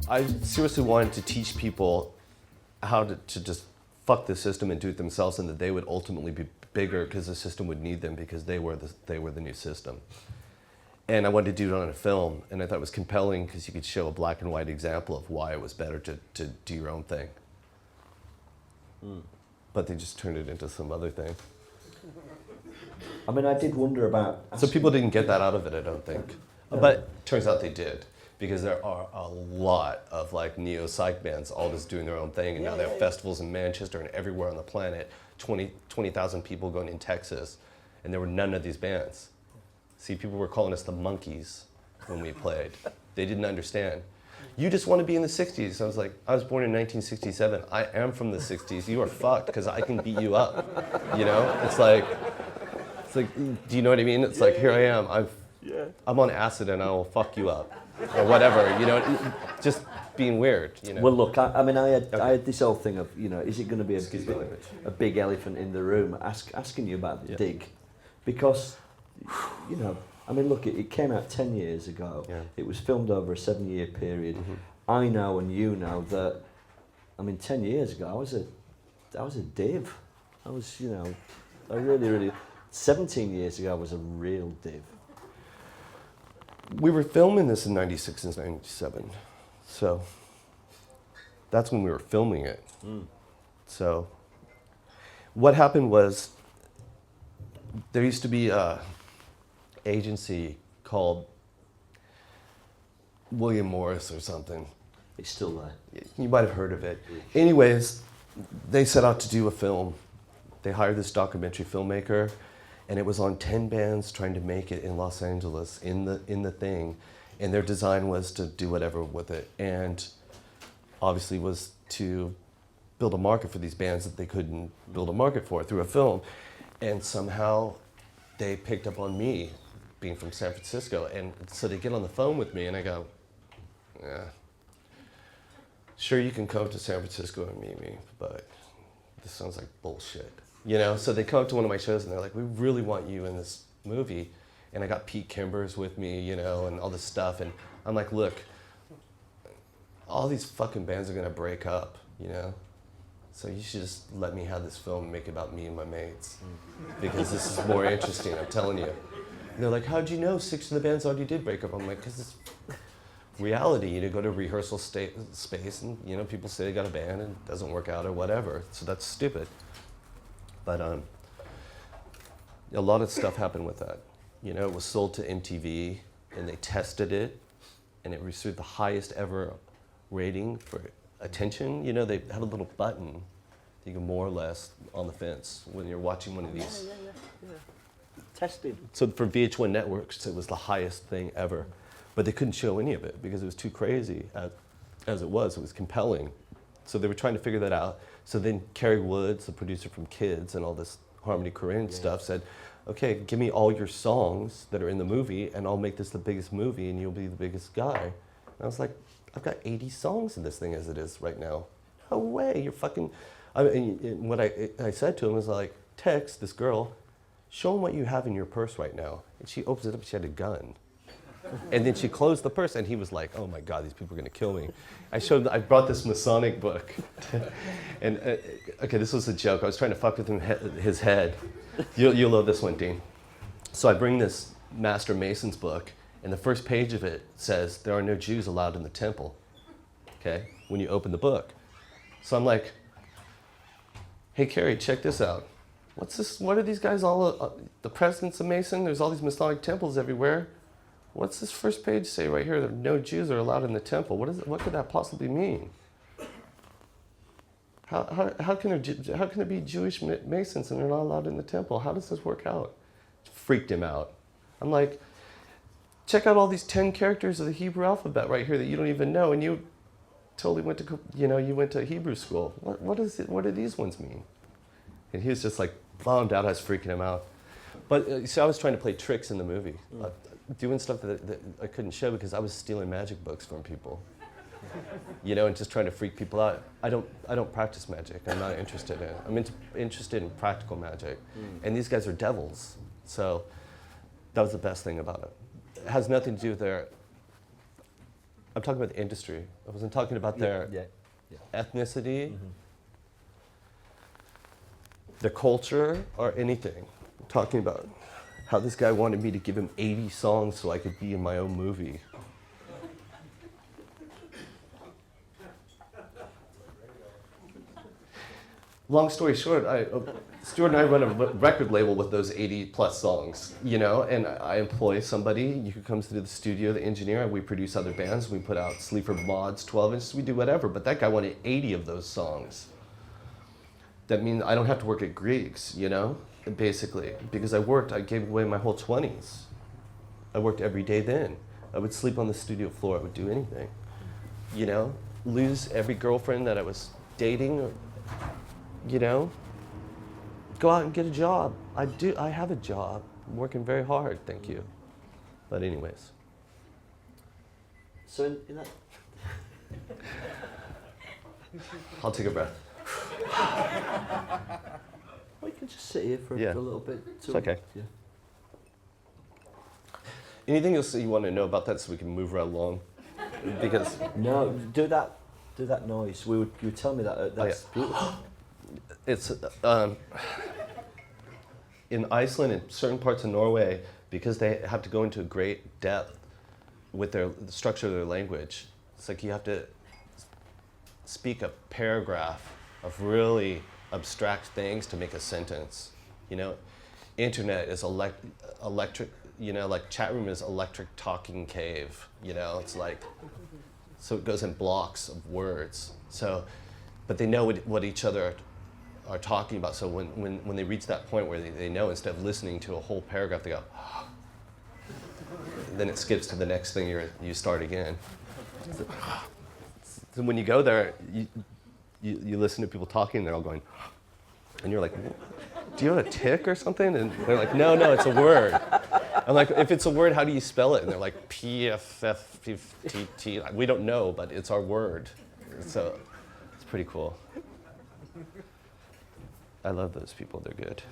I seriously wanted to teach people how to just fuck the system and do it themselves, and that they would ultimately be bigger because the system would need them because they were the new system. And I wanted to do it on a film, and I thought it was compelling because you could show a black and white example of why it was better to do your own thing. But they just turned it into some other thing. I mean, I did wonder about... So people didn't get that out of it, I don't think. But turns out they did, because there are a lot of like neo-psych bands all just doing their own thing, and now they have festivals in Manchester and everywhere on the planet, 20,000 people going in Texas, and there were none of these bands. See, people were calling us the monkeys when we played. They didn't understand. You just want to be in the 60s. I was like, I was born in 1967. I am from the 60s. You are fucked because I can beat you up. You know? It's like, do you know what I mean? It's like, here I am. I'm on acid and I will fuck you up. Or whatever, you know? Just being weird, you know? Well, look, I mean, I had this whole thing of, you know, is it going to be a big elephant in the room asking you about the dig? Because, you know, I mean, look, it came out 10 years ago. Yeah. It was filmed over a 7-year period. I know and you know that, I mean, 10 years ago, I was a div. I was, you know, I really, 17 years ago, I was a real div. We were filming this in 96 and 97. So that's when we were filming it. So what happened was there used to be a agency called William Morris or something. It's still there. You might have heard of it. Anyways, they set out to do a film. They hired this documentary filmmaker, and it was on 10 bands trying to make it in Los Angeles in the thing. And their design was to do whatever with it, and obviously was to build a market for these bands that they couldn't build a market for through a film. And somehow they picked up on me being from San Francisco, and so they get on the phone with me and I go, yeah, sure, you can come to San Francisco and meet me, but this sounds like bullshit. You know, so they come up to one of my shows and they're like, we really want you in this movie. And I got Pete Kimbers with me, you know, and all this stuff. And I'm like, look, all these fucking bands are gonna break up, you know? So you should just let me have this film and make it about me and my mates. Because this is more interesting, I'm telling you. And they're like, how'd you know 6 of the bands already did break up? I'm like, because it's reality. You know, go to rehearsal space and, you know, people say they got a band and it doesn't work out or whatever. So that's stupid. But a lot of stuff happened with that. You know, it was sold to MTV and they tested it and it received the highest ever rating for attention. You know, they had a little button you can more or less on the fence when you're watching one of these. Yeah. Tested. So for VH1 networks, it was the highest thing ever. But they couldn't show any of it because it was too crazy as it was. It was compelling. So they were trying to figure that out. So then Kerry Woods, the producer from Kids and all this Harmony Korine stuff, said, okay, give me all your songs that are in the movie and I'll make this the biggest movie and you'll be the biggest guy. And I was like, I've got 80 songs in this thing as it is right now. No way, you're fucking... and what I said to him was like, text this girl, show him what you have in your purse right now. And she opens it up, she had a gun. And then she closed the purse and he was like, oh my God, these people are gonna kill me. I brought this Masonic book. And okay, this was a joke. I was trying to fuck with his head. You'll love this one, Dean. So I bring this Master Mason's book and the first page of it says, there are no Jews allowed in the temple, okay, when you open the book. So I'm like, hey, Carrie, check this out. What's this? What are these guys all, the president's a Mason? There's all these Masonic temples everywhere. What's this first page say right here? That no Jews are allowed in the temple. What could that possibly mean? How can there be Jewish Masons and they're not allowed in the temple? How does this work out? It freaked him out. I'm like, check out all these 10 characters of the Hebrew alphabet right here that you don't even know, and you totally went to, you went to Hebrew school. What do these ones mean? And he was just like bummed out. I was freaking him out. But so I was trying to play tricks in the movie, doing stuff that I couldn't show because I was stealing magic books from people, and just trying to freak people out. I don't practice magic. I'm not interested in it. I'm interested in practical magic, and these guys are devils. So that was the best thing about it. It has nothing to do with I'm talking about the industry. I wasn't talking about their ethnicity, their culture, or anything. I'm talking about how this guy wanted me to give him 80 songs so I could be in my own movie. Long story short, Stuart and I run a record label with those 80 plus songs, you know, and I employ somebody who comes to the studio, the engineer, and we produce other bands. We put out Sleeper Mods, 12 inches, we do whatever, but that guy wanted 80 of those songs. That means I don't have to work at Grieg's, you know, basically, because I gave away my whole 20s. I worked every day then. I would sleep on the studio floor, I would do anything, you know, lose every girlfriend that I was dating, you know, go out and get a job. I have a job. I'm working very hard, thank you. But anyways. So in that... I'll take a breath. Well, you can just sit here for a little bit. It's okay. Yeah. Anything else that you want to know about that so we can move right along? Because... No, do that noise. You were telling me that. That's beautiful. It's in Iceland and certain parts of Norway, because they have to go into great depth with the structure of their language. It's like you have to speak a paragraph of really abstract things to make a sentence. You know, internet is electric. You know, like chat room is electric talking cave. You know, it's like, so it goes in blocks of words. So, but they know what each other are talking about. So when they reach that point where they know, instead of listening to a whole paragraph, they go, then it skips to the next thing you start again. So when you go there, you listen to people talking, and they're all going, and you're like, do you have a tick or something? And they're like, no, it's a word. I'm like, if it's a word, how do you spell it? And they're like, P-F-F-T-T. We don't know, but it's our word. So it's pretty cool. I love those people, they're good.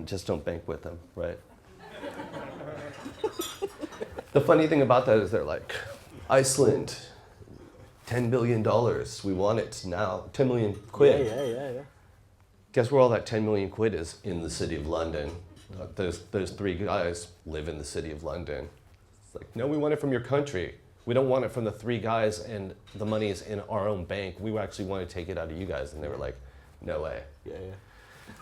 Just don't bank with them, right? The funny thing about that is they're like, Iceland, $10 billion, we want it now, 10 million quid. Yeah. Guess where all that 10 million quid is? In the city of London. Those three guys live in the city of London. It's like, no, we want it from your country. We don't want it from the three guys and the money is in our own bank. We actually want to take it out of you guys. And they were like, no way. Yeah.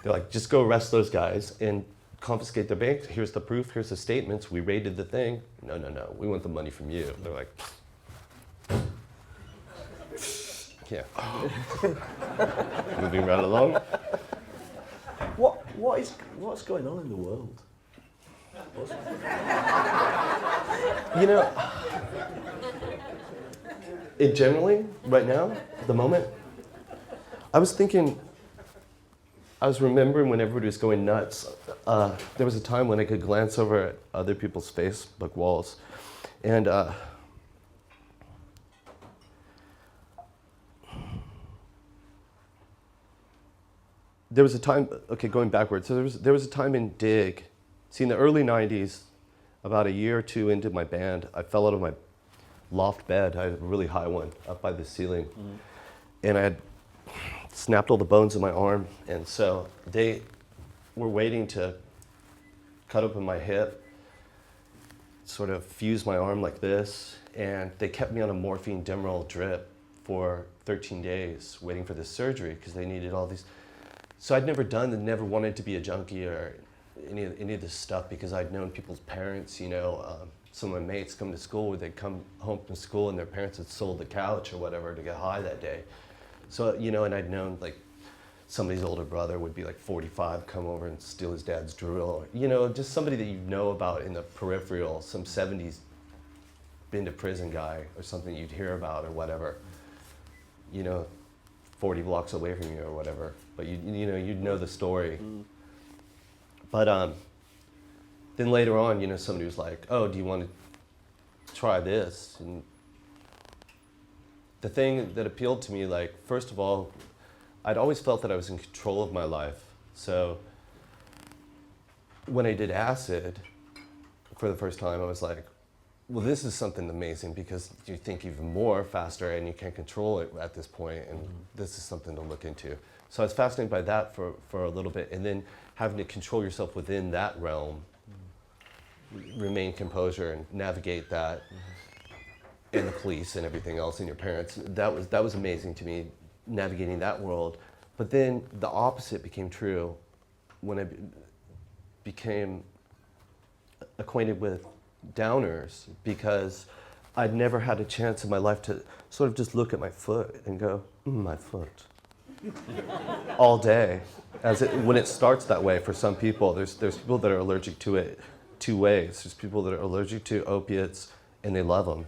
They're like, just go arrest those guys and confiscate their bank. Here's the proof, here's the statements. We raided the thing. No. We want the money from you. They're like, yeah. Moving right along. What's going on in the world? You know, it generally, right now, at the moment, I was remembering when everybody was going nuts, there was a time when I could glance over at other people's Facebook walls, and there was a time, okay, going backwards, so there was a time in Dig, see, in the early 90s, about a year or two into my band, I fell out of my loft bed. I had a really high one up by the ceiling, and I had snapped all the bones in my arm, and so they were waiting to cut open my hip, sort of fuse my arm like this, and they kept me on a morphine Demerol drip for 13 days waiting for this surgery because they needed all these. So I'd never wanted to be a junkie or any of this stuff because I'd known people's parents, you know, some of my mates come to school, they'd come home from school and their parents had sold the couch or whatever to get high that day. So, you know, and I'd known like somebody's older brother would be like 45, come over and steal his dad's drill, or, you know, just somebody that you know about in the peripheral, some 70s been to prison guy or something you'd hear about or whatever, you know, 40 blocks away from you or whatever, but you'd know the story. But then later on, you know, somebody was like, oh, do you want to try this? And the thing that appealed to me, like, first of all, I'd always felt that I was in control of my life. So when I did acid for the first time, I was like, well, this is something amazing because you think even more faster and you can't control it at this point, and this is something to look into. So I was fascinated by that for a little bit, and then having to control yourself within that realm, remain composure and navigate that, and the police and everything else and your parents. That was amazing to me, navigating that world. But then the opposite became true when I became acquainted with downers, because I'd never had a chance in my life to sort of just look at my foot and go, my foot, all day. When it starts that way for some people, there's people that are allergic to it two ways. There's people that are allergic to opiates and they love them.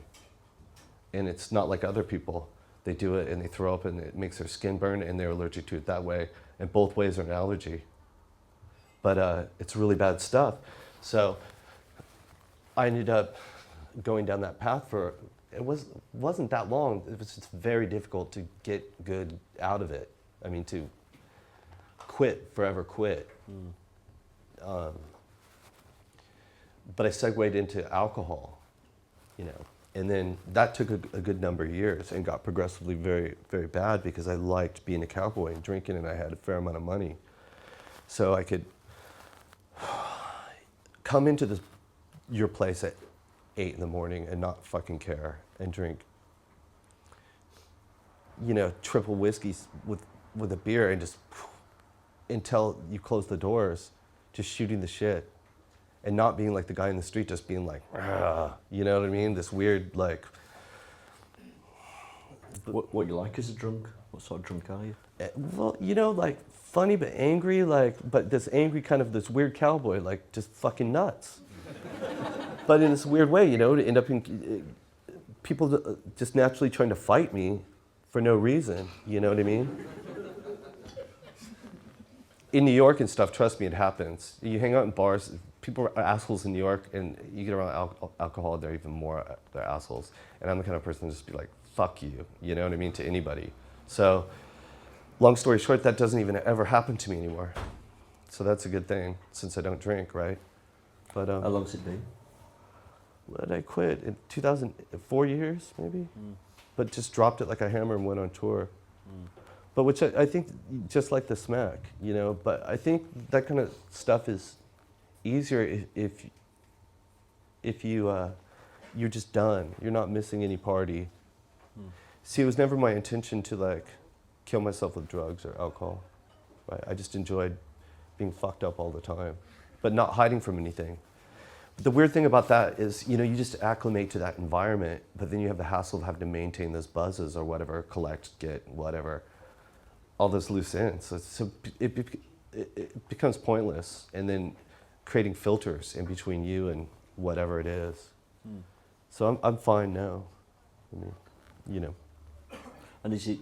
And it's not like other people. They do it and they throw up and it makes their skin burn and they're allergic to it that way. And both ways are an allergy. But it's really bad stuff. So I ended up going down that path wasn't that long. It was just very difficult to get good out of it. I mean, to forever quit. But I segued into alcohol, and then that took a good number of years and got progressively very, very bad because I liked being a cowboy and drinking, and I had a fair amount of money. So I could come into your place at 8 in the morning and not fucking care and drink, triple whiskeys with a beer and just until you close the doors, just shooting the shit and not being like the guy in the street, just being like, you know what I mean? This weird, like... What you like as a drunk? What sort of drunk are you? Well, like funny but angry, but this angry kind of this weird cowboy, like just fucking nuts. But in this weird way, to end up in people just naturally trying to fight me for no reason, you know what I mean? In New York and stuff, trust me, it happens. You hang out in bars, people are assholes in New York, and you get around alcohol, they're even more, they're assholes. And I'm the kind of person to just be like, fuck you, you know what I mean, to anybody. So, long story short, that doesn't even ever happen to me anymore. So that's a good thing, since I don't drink, right? But how long's it been? When did I quit? In 4 years, maybe? But just dropped it like a hammer and went on tour. But which I think, just like the smack, but I think that kind of stuff is easier if you're just done. You're not missing any party. See, it was never my intention to kill myself with drugs or alcohol. Right? I just enjoyed being fucked up all the time, but not hiding from anything. But the weird thing about that is, you just acclimate to that environment, but then you have the hassle of having to maintain those buzzes or whatever, collect, get, whatever, all those loose ends. So it becomes pointless, and then creating filters in between you and whatever it is. So I'm fine now. I mean, And is it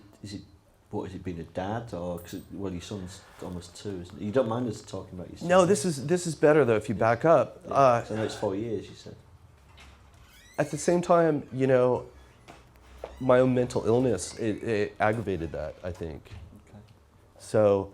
being a dad, or your son's almost 2, isn't it? You don't mind us talking about your son? No, this is better though if you back up. Yeah. So I know it's 4 years, you said. At the same time, my own mental illness it aggravated that, I think. Okay. So